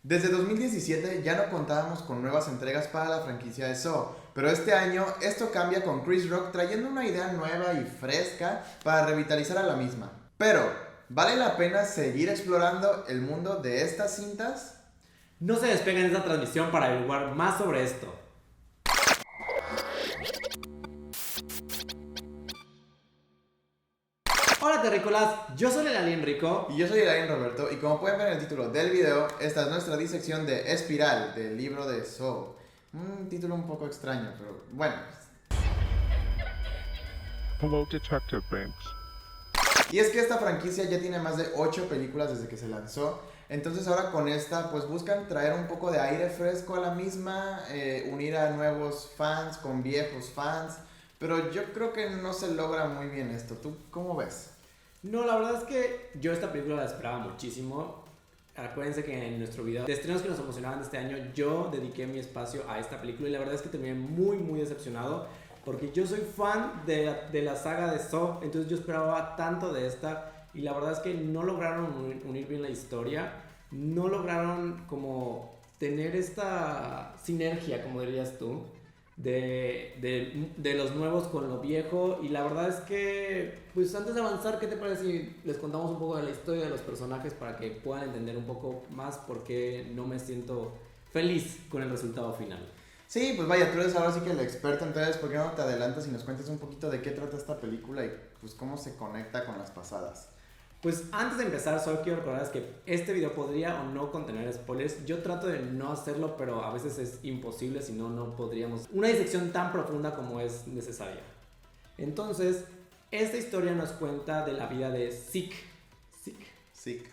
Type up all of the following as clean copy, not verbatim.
Desde 2017 ya no contábamos con nuevas entregas para la franquicia de Saw, pero este año esto cambia con Chris Rock trayendo una idea nueva y fresca para revitalizar a la misma. Pero, ¿vale la pena seguir explorando el mundo de estas cintas? No se despeguen de esta transmisión para averiguar más sobre esto. Hola terrícolas, yo soy el Alien Rico. Y yo soy el Alien Roberto, y como pueden ver en el título del video, esta es nuestra disección de Espiral, del libro de Saw. Un título un poco extraño, pero bueno. Hello, Detective Banks. Y es que esta franquicia ya tiene más de 8 películas desde que se lanzó. Entonces ahora con esta pues buscan traer un poco de aire fresco a la misma, unir a nuevos fans con viejos fans. Pero yo creo que no se logra muy bien esto. ¿Tú cómo ves? No, la verdad es que yo esta película la esperaba muchísimo. Acuérdense que en nuestro video de estrenos que nos emocionaban de este año, yo dediqué mi espacio a esta película y la verdad es que terminé muy decepcionado porque yo soy fan de la saga de Saw, entonces yo esperaba tanto de esta y la verdad es que no lograron unir bien la historia, no lograron como tener esta sinergia, como dirías tú, de los nuevos con lo viejo. Y la verdad es que, pues antes de avanzar, ¿qué te parece si les contamos un poco de la historia de los personajes para que puedan entender un poco más por qué no me siento feliz con el resultado final? Sí, pues vaya, tú eres ahora sí que el experto, entonces ¿por qué no te adelantas y nos cuentas un poquito de qué trata esta película y pues cómo se conecta con las pasadas? Pues antes de empezar, solo quiero recordarles que este video podría o no contener spoilers. Yo trato de no hacerlo, pero a veces es imposible, si no, no podríamos. Una disección tan profunda como es necesaria. Entonces, esta historia nos cuenta de la vida de Zeke. Zeke.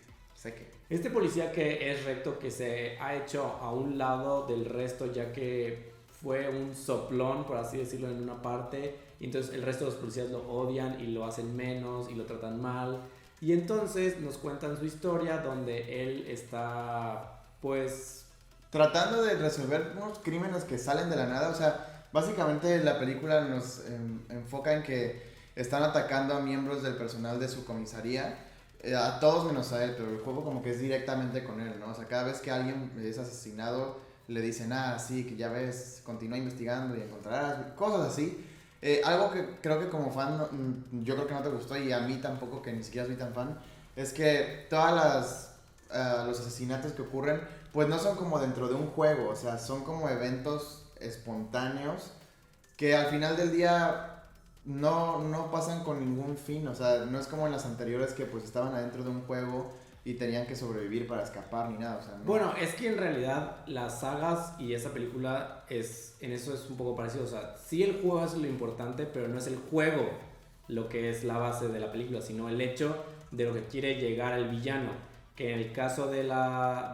Este policía que es recto, que se ha hecho a un lado del resto, ya que fue un soplón, por así decirlo, en una parte. Y entonces el resto de los policías lo odian y lo hacen menos y lo tratan mal. Y entonces nos cuentan su historia donde él está, pues, tratando de resolver unos crímenes que salen de la nada. O sea, básicamente la película nos enfoca en que están atacando a miembros del personal de su comisaría, a todos menos a él, pero el juego como que es directamente con él, ¿no? O sea, cada vez que alguien es asesinado, le dicen, sí, que ya ves, continúa investigando y encontrarás, cosas así. Algo que creo que como fan, yo creo que no te gustó, y a mí tampoco, que ni siquiera soy tan fan, es que todas los asesinatos que ocurren, pues no son como dentro de un juego, o sea, son como eventos espontáneos que al final del día no pasan con ningún fin. O sea, no es como en las anteriores que pues estaban adentro de un juego y tenían que sobrevivir para escapar ni nada, o sea, no. Bueno, es que en realidad las sagas y esa película en eso es un poco parecido. O sea, sí, el juego es lo importante, pero no es el juego lo que es la base de la película, sino el hecho de lo que quiere llegar al villano. Que en el caso de la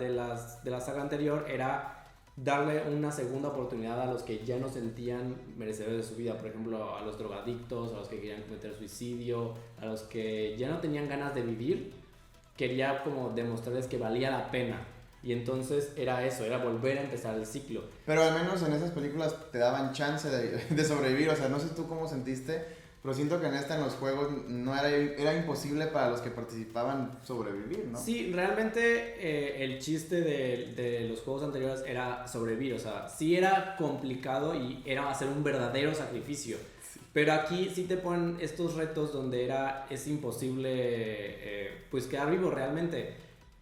saga anterior era darle una segunda oportunidad a los que ya no sentían merecedores de su vida. Por ejemplo, a los drogadictos, a los que querían cometer suicidio, a los que ya no tenían ganas de vivir. Quería como demostrarles que valía la pena. Y entonces era eso, era volver a empezar el ciclo. Pero al menos en esas películas te daban chance de sobrevivir. O sea, no sé tú cómo sentiste, pero siento que en los juegos no era imposible para los que participaban sobrevivir, ¿no? Sí, realmente el chiste de los juegos anteriores era sobrevivir. O sea, sí era complicado y era hacer un verdadero sacrificio. Sí. Pero aquí sí te ponen estos retos donde es imposible pues quedar vivo realmente.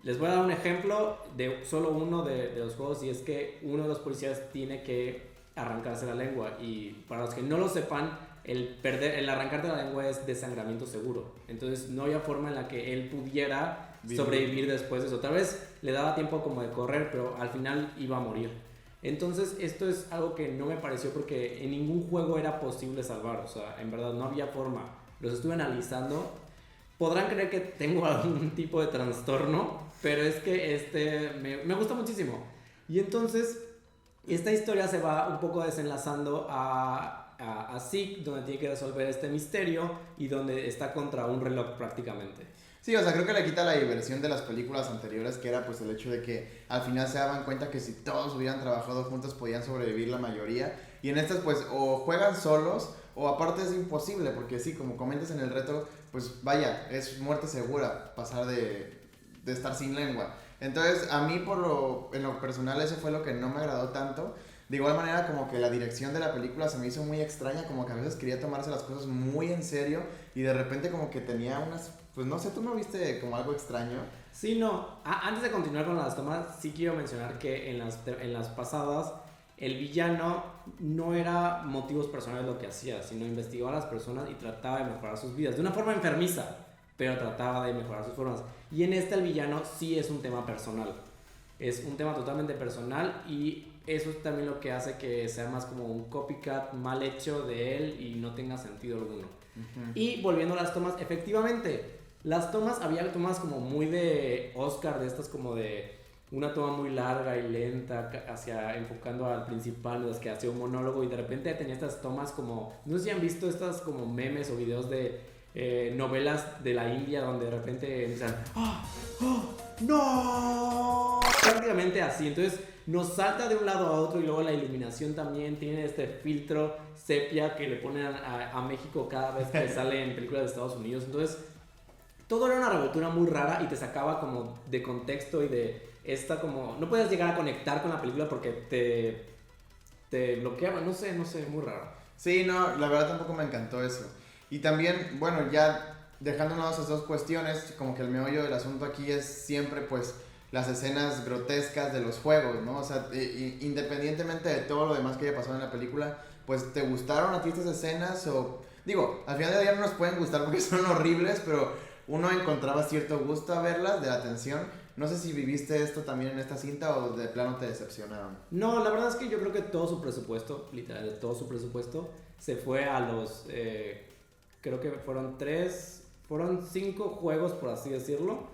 Les voy a dar un ejemplo de solo uno de los juegos, y es que uno de los policías tiene que arrancarse la lengua. Y para los que no lo sepan, el arrancarte la lengua es desangramiento seguro. Entonces no había forma en la que él pudiera sobrevivir después de eso. Tal vez le daba tiempo como de correr, pero al final iba a morir. Entonces esto es algo que no me pareció, porque en ningún juego era posible salvar. O sea, en verdad no había forma. Los estuve analizando. Podrán creer que tengo algún tipo de trastorno, pero es que me gusta muchísimo. Y entonces esta historia se va un poco desenlazando a Zeke, donde tiene que resolver este misterio y donde está contra un reloj prácticamente. Sí, o sea, creo que le quita la diversión de las películas anteriores, que era pues el hecho de que al final se daban cuenta que si todos hubieran trabajado juntos podían sobrevivir la mayoría. Y en estas pues o juegan solos o aparte es imposible, porque sí, como comentas en el reto, pues vaya, es muerte segura pasar de estar sin lengua. Entonces, a mí en lo personal eso fue lo que no me agradó tanto. De igual manera, como que la dirección de la película se me hizo muy extraña, como que a veces quería tomarse las cosas muy en serio y de repente como que tenía unas, pues no sé, ¿tú no viste como algo extraño? Sí, no. Antes de continuar con las tomas, sí quiero mencionar que en las pasadas el villano no era motivos personales lo que hacía, sino investigaba a las personas y trataba de mejorar sus vidas. De una forma enfermiza, pero trataba de mejorar sus formas. Y en el villano sí es un tema personal. Es un tema totalmente personal y eso es también lo que hace que sea más como un copycat mal hecho de él y no tenga sentido alguno. Uh-huh. Y volviendo a las tomas, efectivamente, las tomas, había tomas como muy de Oscar, de estas como de una toma muy larga y lenta, enfocando al principal, las que hacía un monólogo y de repente tenía estas tomas como, no sé si han visto estas como memes o videos de novelas de la India donde de repente empiezan ¡no! Prácticamente así, entonces nos salta de un lado a otro y luego la iluminación también tiene este filtro sepia que le ponen a México cada vez que sale en películas de Estados Unidos, entonces todo era una revoltura muy rara y te sacaba como de contexto y de esta como, no puedes llegar a conectar con la película porque te bloqueaba, no sé, muy raro. Sí, no, la verdad tampoco me encantó eso. Y también, bueno, ya dejándonos esas dos cuestiones, como que el meollo del asunto aquí es siempre pues las escenas grotescas de los juegos, ¿no? O sea, independientemente de todo lo demás que haya pasado en la película, pues ¿te gustaron a ti estas escenas? O, digo, al final del día no nos pueden gustar porque son horribles, pero uno encontraba cierto gusto a verlas, de la tensión. No sé si viviste esto también en esta cinta o de plano te decepcionaron. No, la verdad es que yo creo que todo su presupuesto, literal, todo su presupuesto se fue a los... creo que fueron 5 juegos, por así decirlo.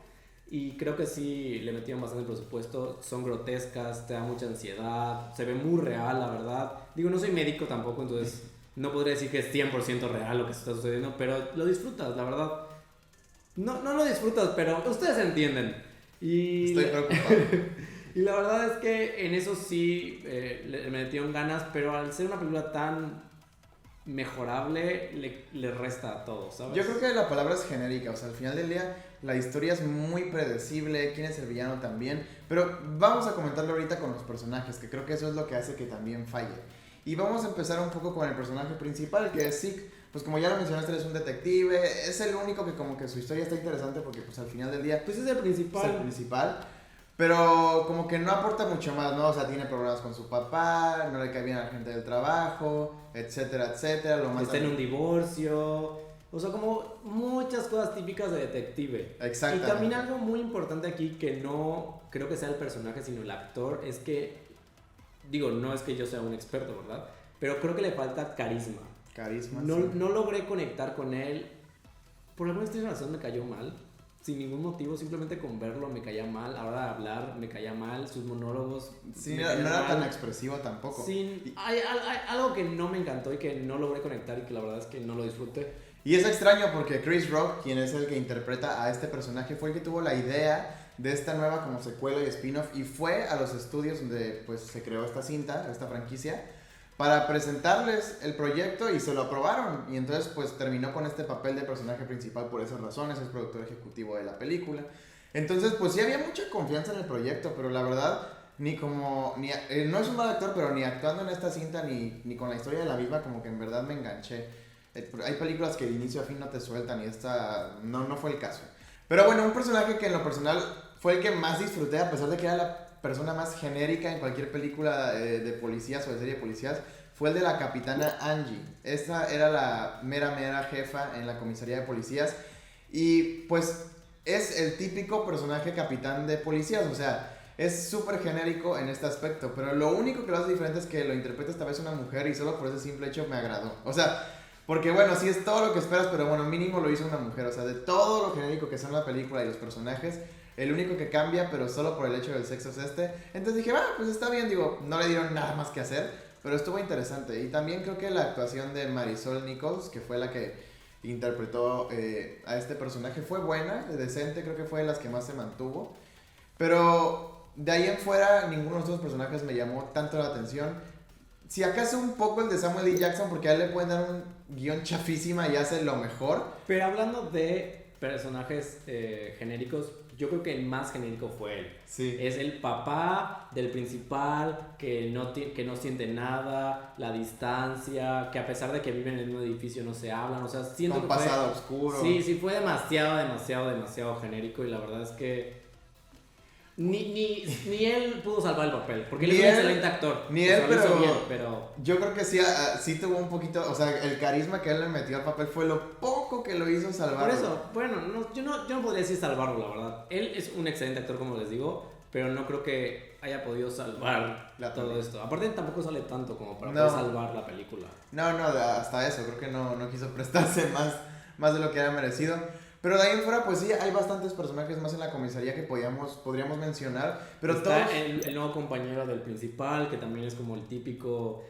Y creo que sí le metieron bastante presupuesto. Son grotescas, te da mucha ansiedad. Se ve muy real, la verdad. Digo, no soy médico tampoco, entonces no podría decir que es 100% real lo que está sucediendo. Pero lo disfrutas, la verdad. No lo disfrutas, pero ustedes entienden. Estoy preocupado. Y la verdad es que en eso sí le metieron ganas, pero al ser una película tan mejorable le resta a todo, ¿sabes? Yo creo que la palabra es genérica, o sea, al final del día la historia es muy predecible, quién es el villano también, pero vamos a comentarlo ahorita con los personajes, que creo que eso es lo que hace que también falle. Y vamos a empezar un poco con el personaje principal, que es Zeke. Pues como ya lo mencionaste, él es un detective, es el único que como que su historia está interesante porque pues al final del día... Pues es el principal. Es el principal. Pero como que no aporta mucho más, ¿no? O sea, tiene problemas con su papá, no le cae bien a la gente del trabajo, etcétera, etcétera. Está en un divorcio. O sea, como muchas cosas típicas de detective. Exactamente. Y también algo muy importante aquí que no creo que sea el personaje, sino el actor, es que, digo, no es que yo sea un experto, ¿verdad? Pero creo que le falta carisma. No logré conectar con él. Por alguna extraña razón me cayó mal. Sin ningún motivo, simplemente con verlo me caía mal. Ahora de hablar me caía mal. Sus monólogos. Sí, no era tan expresivo tampoco. Hay algo que no me encantó y que no logré conectar y que la verdad es que no lo disfruté. Y es extraño porque Chris Rock, quien es el que interpreta a este personaje, fue el que tuvo la idea de esta nueva como secuela y spin-off y fue a los estudios donde pues se creó esta cinta, esta franquicia, para presentarles el proyecto y se lo aprobaron. Y entonces pues terminó con este papel de personaje principal por esas razones, es productor ejecutivo de la película. Entonces pues sí había mucha confianza en el proyecto, pero la verdad no es un mal actor, pero ni actuando en esta cinta ni con la historia de la misma como que en verdad me enganché. Hay películas que de inicio a fin no te sueltan y esta no fue el caso. Pero bueno, un personaje que en lo personal fue el que más disfruté, a pesar de que era la persona más genérica en cualquier película de policías o de serie de policías, fue el de la capitana Angie. Esta era la mera jefa en la comisaría de policías y pues es el típico personaje capitán de policías, o sea, es súper genérico en este aspecto, pero lo único que lo hace diferente es que lo interpreta esta vez una mujer y solo por ese simple hecho me agradó. O sea, porque bueno, sí es todo lo que esperas, pero bueno, mínimo lo hizo una mujer, o sea, de todo lo genérico que son la película y los personajes, el único que cambia, pero solo por el hecho del sexo es este. Entonces dije, pues está bien, digo, no le dieron nada más que hacer, pero estuvo interesante. Y también creo que la actuación de Marisol Nichols, que fue la que interpretó a este personaje, fue buena, decente, creo que fue de las que más se mantuvo. Pero de ahí en fuera, ninguno de los otros personajes me llamó tanto la atención. Si acaso un poco el de Samuel L. Jackson, porque a él le pueden dar un guión chafísima y hace lo mejor. Pero hablando de personajes genéricos, yo creo que el más genérico fue él. Sí. Es el papá del principal que no siente nada, la distancia, que a pesar de que viven en el mismo edificio no se hablan, o sea, siento Con que pasado oscuro. Sí, fue demasiado genérico y la verdad es que ni él pudo salvar el papel, porque él es un excelente actor. Ni él, lo hizo bien, pero yo creo que sí tuvo un poquito, o sea, el carisma que él le metió al papel fue lo poco que lo hizo salvar. por eso, bueno, yo no podría decir salvarlo, la verdad. Él es un excelente actor, como les digo, pero no creo que haya podido salvar todo esto. Aparte tampoco sale tanto como para poder salvar la película. No, hasta eso, creo que no quiso prestarse más de lo que era merecido. Pero de ahí en fuera, pues sí, hay bastantes personajes más en la comisaría que podríamos mencionar. Pero está todos... el nuevo compañero del principal, que también es como el típico,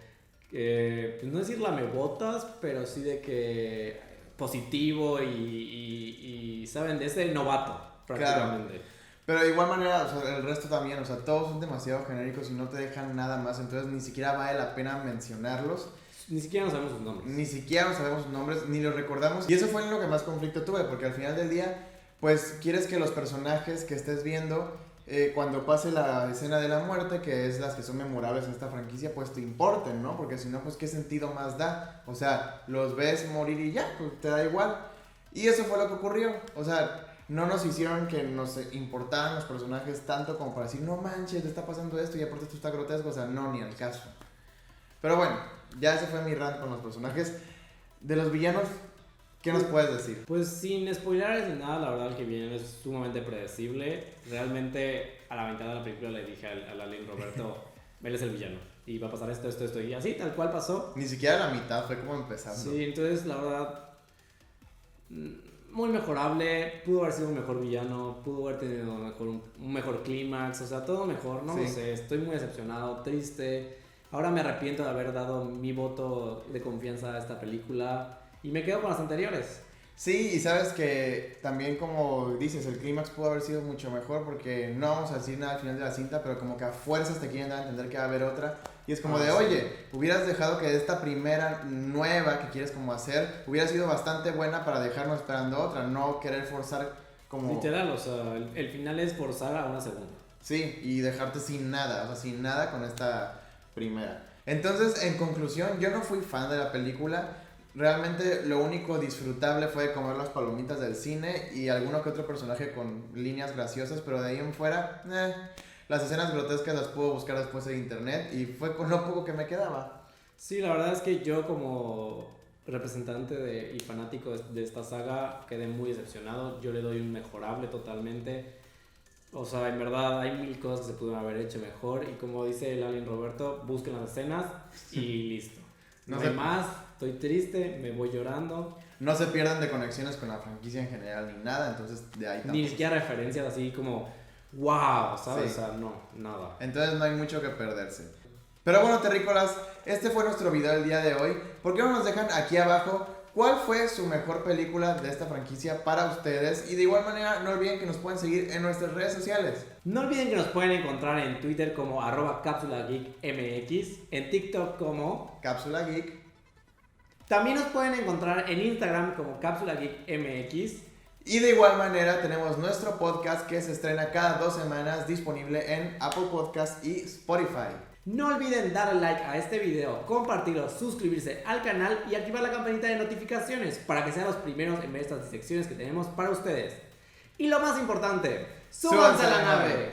pues no decir lamebotas, pero sí de que positivo y ¿saben? De ese novato, prácticamente. Claro. Pero de igual manera, o sea, el resto también, o sea, todos son demasiado genéricos y no te dejan nada más, entonces ni siquiera vale la pena mencionarlos. Ni siquiera nos sabemos sus nombres. Ni siquiera nos sabemos sus nombres, ni los recordamos. Y eso fue en lo que más conflicto tuve, porque al final del día, pues quieres que los personajes que estés viendo, cuando pase la escena de la muerte, que es las que son memorables en esta franquicia, pues te importen, ¿no? Porque si no, pues qué sentido más da. O sea, los ves morir y ya, pues te da igual. Y eso fue lo que ocurrió. O sea, no nos hicieron que nos importaran los personajes tanto como para decir, no manches, le está pasando esto y aparte esto está grotesco. O sea, no, ni al caso. Pero bueno, ya ese fue mi rant con los personajes. De los villanos, ¿qué nos puedes decir? Pues sin spoilers ni nada, la verdad el que viene es sumamente predecible. Realmente a la mitad de la película le dije a Lalín Roberto, él es el villano. Y va a pasar esto, y así, tal cual pasó. Ni siquiera la mitad, fue como empezando. Sí, entonces la verdad, muy mejorable, pudo haber sido un mejor villano, pudo haber tenido un mejor clímax, o sea, todo mejor, no lo sé, estoy muy decepcionado, triste. Ahora me arrepiento de haber dado mi voto de confianza a esta película y me quedo con las anteriores. Sí, y sabes que también como dices, el clímax pudo haber sido mucho mejor porque no vamos a decir nada al final de la cinta, pero como que a fuerzas te quieren dar a entender que va a haber otra. Y es como oye, hubieras dejado que esta primera nueva que quieres como hacer hubiera sido bastante buena para dejarnos esperando otra, no querer forzar como... Literal, o sea, el final es forzar a una segunda. Sí, y dejarte sin nada, o sea, sin nada con esta primera. Entonces, en conclusión, yo no fui fan de la película. Realmente lo único disfrutable fue comer las palomitas del cine y alguno que otro personaje con líneas graciosas, pero de ahí en fuera, las escenas grotescas las puedo buscar después en internet y fue con lo poco que me quedaba. Sí, la verdad es que yo como representante y fanático de esta saga quedé muy decepcionado. Yo le doy un mejorable totalmente. O sea, en verdad hay mil cosas que se pudieron haber hecho mejor y como dice el Alien Roberto, busquen las escenas y listo. No hay más, estoy triste, me voy llorando. No se pierdan de conexiones con la franquicia en general ni nada, entonces de ahí tampoco. Ni siquiera referencias así como, wow, ¿sabes? Sí. O sea, no, nada. Entonces no hay mucho que perderse. Pero bueno, terrícolas, este fue nuestro video del día de hoy. ¿Por qué no nos dejan aquí abajo cuál fue su mejor película de esta franquicia para ustedes? Y de igual manera, no olviden que nos pueden seguir en nuestras redes sociales. No olviden que nos pueden encontrar en Twitter como @CapsulaGeekMX, en TikTok como Cápsula Geek. También nos pueden encontrar en Instagram como CapsulaGeekMX. Y de igual manera tenemos nuestro podcast que se estrena cada 2 semanas, disponible en Apple Podcast y Spotify. No olviden darle like a este video, compartirlo, suscribirse al canal y activar la campanita de notificaciones para que sean los primeros en ver estas secciones que tenemos para ustedes. Y lo más importante, ¡súbanse a la nave!